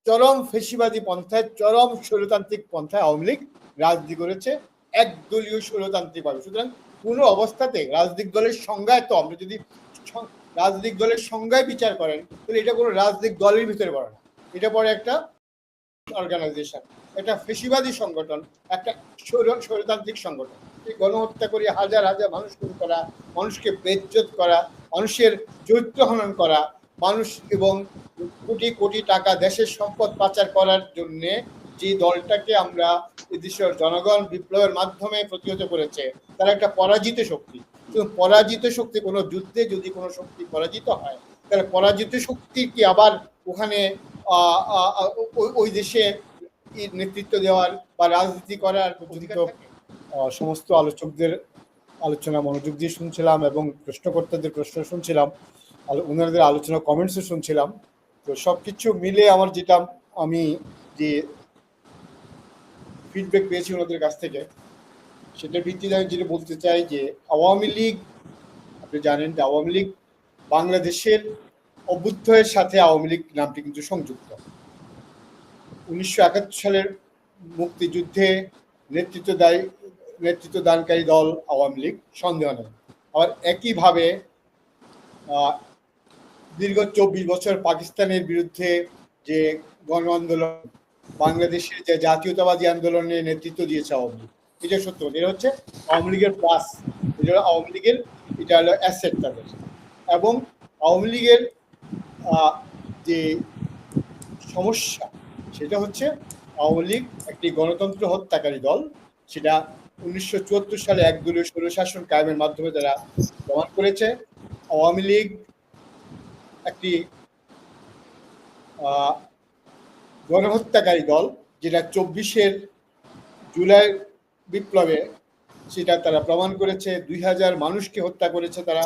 চরম ফেসিবাদী পন্থায়, চরম স্বৈরতান্ত্রিক পন্থায় আওয়ামী লীগ রাজনীতি করেছে একদলীয় স্বৈরতান্ত্রিক ভাবে। সুতরাং কোনো অবস্থাতে রাজনৈতিক দলের সংজ্ঞায়, তো আমরা যদি রাজনৈতিক দলের সংজ্ঞায় বিচার করেন তাহলে এটা কোনো রাজনৈতিক দলের ভিতরে পড়ে না, এটা পড়ে একটা অর্গানাইজেশন, একটা ফেসিবাদী সংগঠন, একটা স্বৈরতান্ত্রিক সংগঠন। গণহত্যা করে হাজার হাজার মানুষ খুন করা, মানুষকে বেজ্জত করা, মানুষের চরিত্র হনন করা, মানুষ এবং কোটি কোটি টাকা দেশের সম্পদ পাচার করার জন্য যে দলটাকে আমরা এদেশের জনগণ বিপ্লবের মাধ্যমে প্রতিহত করেছে, তারা একটা পরাজিত শক্তি। পরাজিত শক্তি, কোনো যুদ্ধে যদি কোনো শক্তি পরাজিত হয় তাহলে পরাজিত শক্তি কি আবার ওখানে ওই দেশে নেতৃত্ব দেওয়ার বা রাজনীতি করার অধিকার থাকে? সমস্ত আলোচকদের আলোচনা মনোযোগ দিয়ে শুনছিলাম এবং প্রশ্নকর্তাদের প্রশ্ন শুনছিলাম, ওনাদের আলোচনা কমেন্টসও শুনছিলাম। তো সবকিছু মিলে আমার যেটা আমি যে ফিডব্যাক পেয়েছি ওনাদের কাছ থেকে, সেটার ভিত্তিতে আমি যেটা বলতে চাই যে আওয়ামী লীগ, আপনি জানেন যে আওয়ামী লীগ বাংলাদেশের অভ্যুত্থানের সাথে আওয়ামী লীগ নামটি কিন্তু সংযুক্ত। 1971 সালের মুক্তিযুদ্ধে নেতৃত্ব দানকারী দল আওয়ামী লীগ, সন্দেহ নেই। আবার একইভাবে দীর্ঘ 24 বছর পাকিস্তানের বিরুদ্ধে যে গণ আন্দোলন, বাংলাদেশের যে জাতীয়তাবাদী আন্দোলনে নেতৃত্ব দিয়েছে আওয়ামী লীগ, এটা সত্য। এটা হচ্ছে আওয়ামী লীগের প্লাস, এটা হলো আওয়ামী লীগের, এটা হলো অ্যাসেট তাদের। এবং আওয়ামী লীগের যে সমস্যা সেটা হচ্ছে আওয়ামী লীগ একটি গণতন্ত্র হত্যাকারী দল। সেটা 1974 সালে একদলীয় স্বৈরশাসন কায়েমের মাধ্যমে তারা প্রমাণ করেছে। আওয়ামী লীগ একটি গণহত্যাকারী দল, যেটা 24 জুলাই বিপ্লবে সেটা তারা প্রমাণ করেছে। 2000 মানুষকে হত্যা করেছে তারা,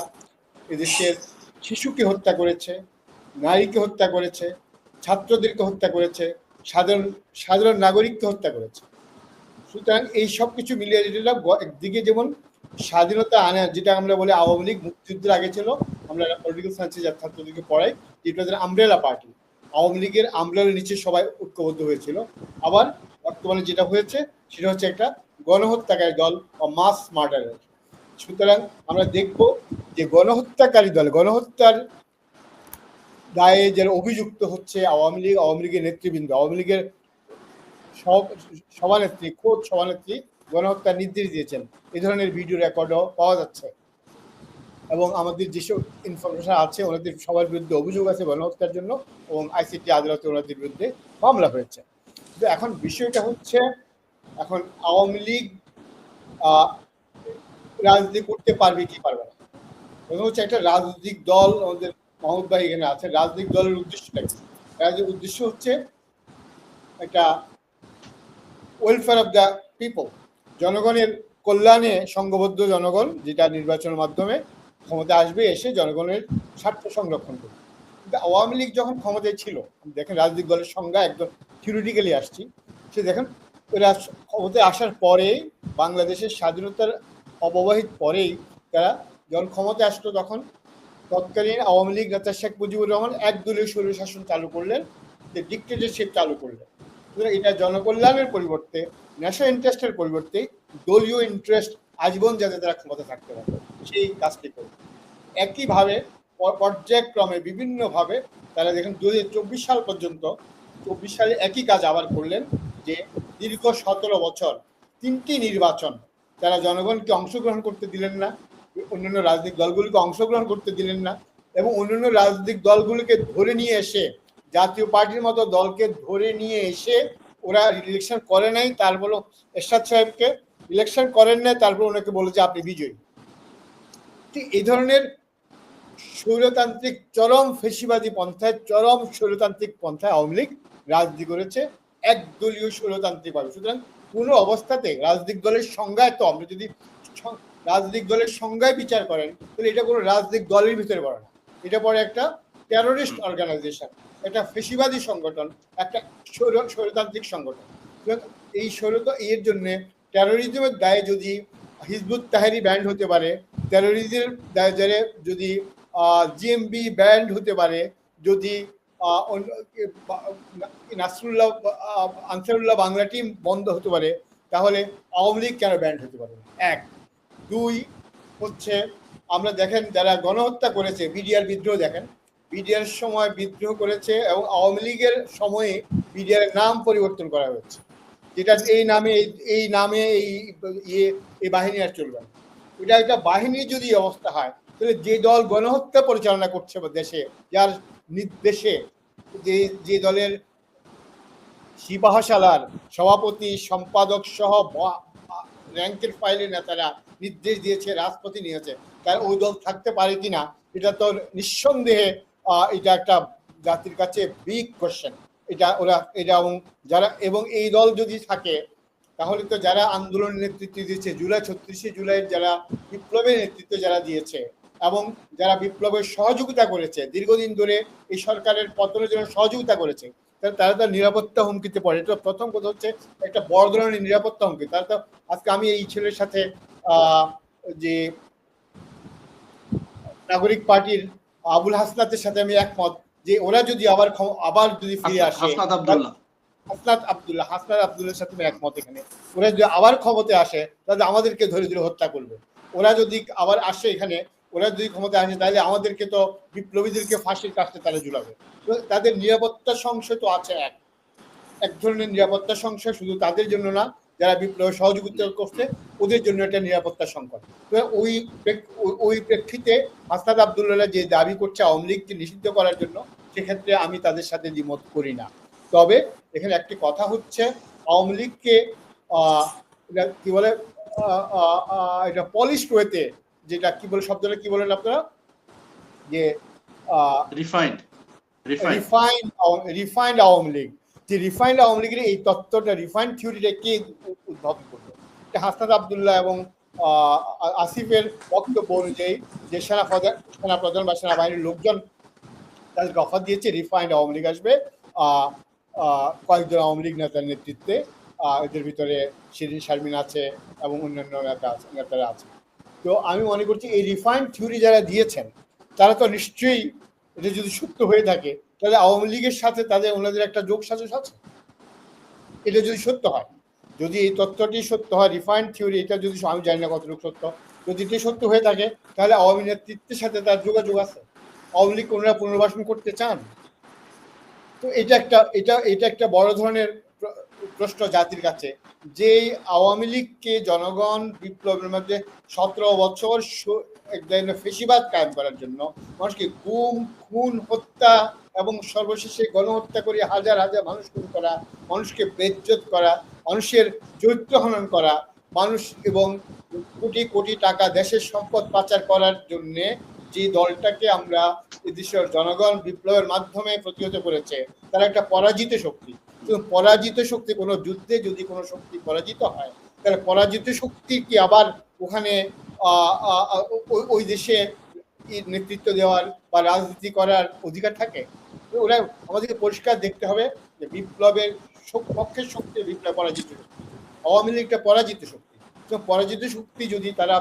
এদেশের শিশুকে হত্যা করেছে, নারীকে হত্যা করেছে, ছাত্রদেরকে হত্যা করেছে, সাধারণ নাগরিককে হত্যা করেছে। সুতরাং এই সব কিছু মিলিয়ে একদিকে যেমন স্বাধীনতা আনে, যেটা আমরা বলি আওয়ামী লীগ মুক্তিযুদ্ধের আগে ছিল, আমরা পলিটিক্যাল সায়েন্সে ছাত্রদেরকে পড়াই, যেটা আমব্রেলা পার্টি, আওয়ামী লীগের আমব্রেলার নিচে সবাই ঐক্যবদ্ধ হয়েছিল। আবার বর্তমানে যেটা হয়েছে সেটা হচ্ছে একটা গণহত্যাকারী দল বা মাস মার্ডারের। সুতরাং আমরা দেখব যে গণহত্যাকারী দল, গণহত্যার দায়ে যারা অভিযুক্ত হচ্ছে আওয়ামী লীগ, আওয়ামী লীগের নেতৃবৃন্দ, আওয়ামী লীগের সভানেত্রী, খোদ সভানেত্রী গণহত্যার নির্দেশ দিয়েছেন, এই ধরনের ভিডিও রেকর্ডও পাওয়া যাচ্ছে। এবং আমাদের যেসব ইনফরমেশন আছে, ওনাদের সবার বিরুদ্ধে অভিযোগ আছে গণহত্যার জন্য, এবং আইসিটি আদালতে ওনাদের বিরুদ্ধে মামলা হয়েছে। কিন্তু এখন বিষয়টা হচ্ছে, এখন আওয়ামী লীগ রাজনীতি করতে পারবে কি পারবে না। প্রথম হচ্ছে একটা রাজনৈতিক দল, আমাদের মাহমুদ ভাই এখানে আছে, রাজনৈতিক দলের উদ্দেশ্যটা কি? রাজনৈতিক উদ্দেশ্য হচ্ছে একটা ওয়েলফেয়ার অফ দ্য পিপল, জনগণের কল্যাণে সংঘবদ্ধ জনগণ, যেটা নির্বাচনের মাধ্যমে ক্ষমতা আসবে, এসে জনগণের স্বার্থ সংরক্ষণ করবে। কিন্তু আওয়ামী লীগ যখন ক্ষমতায় ছিল, দেখেন রাজনৈতিক দলের সংজ্ঞা একদম থিওরিটিক্যালি আসছি, সে দেখেন এরা ক্ষমতায় আসার পরেই, বাংলাদেশের স্বাধীনতার অব্যবহিত পরেই তারা যখন ক্ষমতায় আসলো, তখন তৎকালীন আওয়ামী লীগ নেতা শেখ মুজিবুর রহমান একদলীয় স্বৈরশাসন চালু করলেন, যে ডিক্টেটরশিপ চালু করলেন। এটা জনকল্যাণের পরিবর্তে, ন্যাশনাল ইন্টারেস্টের পরিবর্তে দলীয় ইন্টারেস্ট আজীবন যাতে তারা ক্ষমতা থাকতে পারে, সেই কাজটি করবে। একইভাবে পর্যায়ক্রমে বিভিন্নভাবে তারা দেখেন 2024 সাল পর্যন্ত, 24 সালে একই কাজ আবার করলেন, যে দীর্ঘ 17 বছর 3টি নির্বাচন তারা জনগণকে অংশগ্রহণ করতে দিলেন না, অন্যান্য রাজনৈতিক দলগুলিকে অংশগ্রহণ করতে দিলেন না, এবং অন্যান্য রাজনৈতিক দলগুলিকে ধরে নিয়ে এসে, জাতীয় পার্টির মতো দলকে ধরে নিয়ে এসে ওরা ইলেকশন করে নাই, তারপর এরশাদ সাহেবকে ইলেকশন করেন নাই, তারপর ওনাকে বলে যে আপনি বিজয়ী। ঠিক এই ধরনের স্বৈরতান্ত্রিক চরম ফেসিবাদী পন্থায়, চরম স্বৈরতান্ত্রিক পন্থায় আওয়ামী লীগ রাজনীতি করেছে একদলীয় স্বৈরতান্ত্রিক ভাবে। সুতরাং কোনো অবস্থাতে রাজনৈতিক দলের সংজ্ঞায়, তো আমরা যদি রাজনৈতিক দলের সংজ্ঞায় বিচার করেন তাহলে এটা কোনো রাজনৈতিক দলের ভিতরে পড়ে না, এটা পড়ে একটা টেরোরিস্ট অর্গানাইজেশন, একটা ফেসিবাদী সংগঠন, একটা স্বৈরতান্ত্রিক সংগঠন। এই এর জন্য টেরোরিজমের দায়ে যদি হিজবুত তাহরি ব্যান্ড হতে পারে, টেরোরিজমের দায়ে যদি জিএমবি ব্যান্ড হতে পারে, যদি নাসরুল্লাহ আনসারুল্লাহ বাংলা টিম বন্ধ হতে পারে, তাহলে আওয়ামী লীগ কেন ব্যান্ড হতে পারে? এক। দুই হচ্ছে, আমরা দেখেন যারা গণহত্যা করেছে, বিডিআর বিদ্রোহ দেখেন, বিডিআর সময় বিদ্রোহ করেছে এবং আওয়ামী লীগের সময়ে বিডিআর নাম পরিবর্তন করা হয়েছে, যেটা এই নামে এই বাহিনী আর চলবে না। এটা একটা বাহিনীর যদি অবস্থা হয়, তাহলে যে দল গণহত্যা পরিচালনা করছে দেশে, যার নির্দেশে যে দলের সিপাহশালার সভাপতি সম্পাদক সহ র্যাঙ্কের ফাইলের নেতারা নির্দেশ দিয়েছে, রাজপথে নিয়েছে, তার ওই দল থাকতে পারে কিনা, এটা তো নিঃসন্দেহে এটা একটা জাতির কাছে বিগ কোশ্চেন। এবং এই দল যদি থাকে, তাহলে তো যারা আন্দোলনের নেতৃত্ব দিয়েছে, 36শে জুলাইয়ের যারা বিপ্লবের নেতৃত্ব যারা দিয়েছে এবং যারা বিপ্লবের সহযোগিতা করেছে, দীর্ঘদিন ধরে এই সরকারের পতনের জন্য সহযোগিতা করেছে, তারা তো নিরাপত্তা হুমকিতে পড়ে। এটা প্রথম কথা হচ্ছে একটা বড় ধরনের নিরাপত্তা হুমকি। তারা তো আজকে আমি এই ছেলের সাথে যে নাগরিক পার্টির আবুল হাসনাতের সাথে আমি একমত যে ওরা যদি আবার যদি ফিরে আসে, হাসনাত আব্দুল্লাহর সাথে আমি একমত। এখানে ওরা যদি আবার ক্ষমতায় আসে, তাহলে আমাদেরকে ধরে ধরে হত্যা করবে। ওরা যদি আবার আসে এখানে, ওরা যদি ক্ষমতায় আসে, তাহলে আমাদেরকে তো বিপ্লবীদেরকে ফাঁসির কাছে তারা ঝুলাবে। তাদের নিরাপত্তা সংশয় তো আছে, এক ধরনের নিরাপত্তা সংশয়, শুধু তাদের জন্য না, যারা বিপ্লব সহযোগিতা করছে ওদের জন্য একটা নিরাপত্তা সংকট। ওই প্রেক্ষিতে হাসনাত আব্দুল্লাহ যে দাবি করছে আওয়ামী লীগকে নিষিদ্ধ করার জন্য, সেক্ষেত্রে আমি তাদের সাথে দ্বিমত করি না। তবে এখানে একটি কথা হচ্ছে, আওয়ামী লীগকে কি বলে, এটা পলিশড ওয়েতে, যেটা কি বলে, শব্দটা কি বলেন আপনারা, যে রিফাইন্ড আওয়ামী লীগ। যে রিফাইন্ড আওয়ামী লীগের এই তত্ত্বটা, রিফাইন্ড থিওরিটা কে উদ্ভাবন করলো? হাসনাত আব্দুল্লাহ এবং আসিফের বক্তব্য অনুযায়ী যে সেনাপ্রধান বা সেনাবাহিনীর লোকজন তাদেরকে অফার দিয়েছে রিফাইন্ড আওয়ামী লীগ আসবে, কয়েকজন আওয়ামী লীগ নেতার নেতৃত্বে। এদের ভিতরে শিরিন শারমিন আছে এবং অন্যান্য নেতারা আছে। তো আমি মনে করছি এই রিফাইন্ড থিওরি যারা দিয়েছেন, তারা তো নিশ্চয়ই, এটা যদি সত্য হয়ে থাকে, তাহলে আওয়ামী লীগের সাথে ওনাদের একটা যোগ সাজস আছে। এটা যদি সত্য হয়, যদি এই তথ্যটি সত্য হয়, রিফাইন্ড থিওরি, এটা যদি, আমি জানি না কতটুকু সত্য, যদি এটি সত্য হয়ে থাকে, তাহলে আওয়ামী নেতৃত্বের সাথে তার যোগাযোগ আছে, আওয়ামী লীগ ওনারা পুনর্বাসন করতে চান। তো এটা একটা বড় ধরনের প্রশ্ন জাতির কাছে, যে আওয়ামী লীগকে জনগণ বিপ্লবের মধ্যে 17 বছর এক ধরনের ফেসিবাদ কায়েম করার জন্য মানুষকে গুম, খুন, হত্যা এবং সর্বশেষে গণহত্যা করে হাজার হাজার মানুষ খুন করা, মানুষকে বেজ্জত করা, মানুষের চরিত্র হনন করা, মানুষ এবং কোটি কোটি টাকা দেশের সম্পদ পাচার করার জন্য যে দলটাকে আমরা এদেশের জনগণ বিপ্লবের মাধ্যমে প্রতিহত করেছে, তারা একটা পরাজিত শক্তি। পরাজিত শক্তি, কোনো যুদ্ধে যদি কোনো শক্তি পরাজিত হয়, তাহলে পরাজিত শক্তি কি আবার ওখানে ওই দেশে নেতৃত্ব দেওয়ার বা রাজনীতি করার অধিকার থাকে? ওরা আমাদেরকে পরিষ্কার দেখতে হবে যে বিপ্লবের পক্ষের শক্তি বিপ্লব পরাজিত শক্তি, আওয়ামী লীগটা পরাজিত শক্তি। তো পরাজিত শক্তি যদি তারা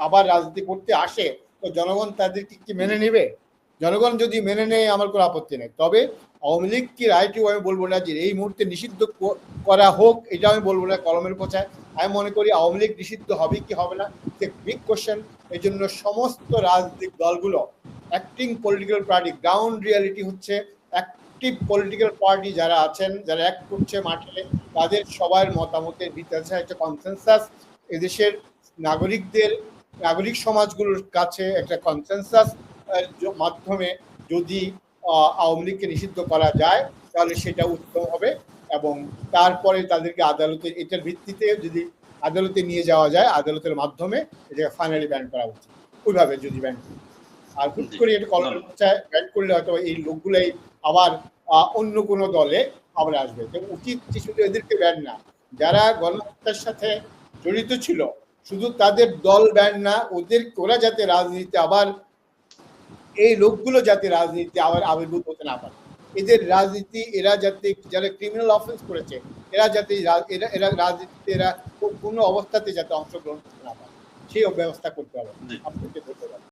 আবার রাজনীতি করতে আসে, তো জনগণ তাদেরকে কি মেনে নেবে? জনগণ যদি মেনে নেয়, আমার কোনো আপত্তি নেই। তবে আওয়ামী লীগ কি রাইটও আমি বলবো না যে এই মুহূর্তে নিষিদ্ধ করা হোক, এটা আমি বলবো না কলমের কোথায়। আমি মনে করি আওয়ামী লীগ নিষিদ্ধ হবে কি হবে না, বিগ কোশ্চেন। এই জন্য সমস্ত রাজনৈতিক দলগুলো, acting political party, ground reality হচ্ছে অ্যাক্টিভ পলিটিক্যাল পার্টি যারা আছেন, যারা অ্যাক্ট করছে মাঠে, তাদের সবার মতামতের ভিত্তিতে একটা কনসেনসাস এদেশের নাগরিক সমাজগুলোর কাছে একটা কনসেনসাস মাধ্যমে যদি আওয়ামী লীগকে নিষিদ্ধ করা যায়, তাহলে সেটা উত্তম হবে। এবং তারপরে তাদেরকে আদালতে, এটার ভিত্তিতে যদি আদালতে নিয়ে যাওয়া যায়, আদালতের মাধ্যমে এটা ফাইনালি ব্যান করা উচিত, ওইভাবে যদি ব্যান করি। আর হুট করে এটা কলমের পর্যায়ে ব্যান করলে হয়তো এই লোকগুলাই আবার অন্য কোনো দলে আবার আসবে। উচিত শুধু এদেরকে ব্যান না, যারা গণহত্যার সাথে জড়িত ছিল শুধু তাদের দল ব্যান না, ওরা যাতে রাজনীতিতে আবার, এই লোকগুলো যাতে রাজনীতি আবার আবির্ভূত হতে না পারে, এদের রাজনীতি, এরা যাতে, যারা ক্রিমিনাল অফেন্স করেছে, এরা যাতে এরা রাজনীতিতে কোনো অবস্থাতে যাতে অংশগ্রহণ করতে না পারে, সেই ব্যবস্থা করতে হবে। আপনাকে ধন্যবাদ।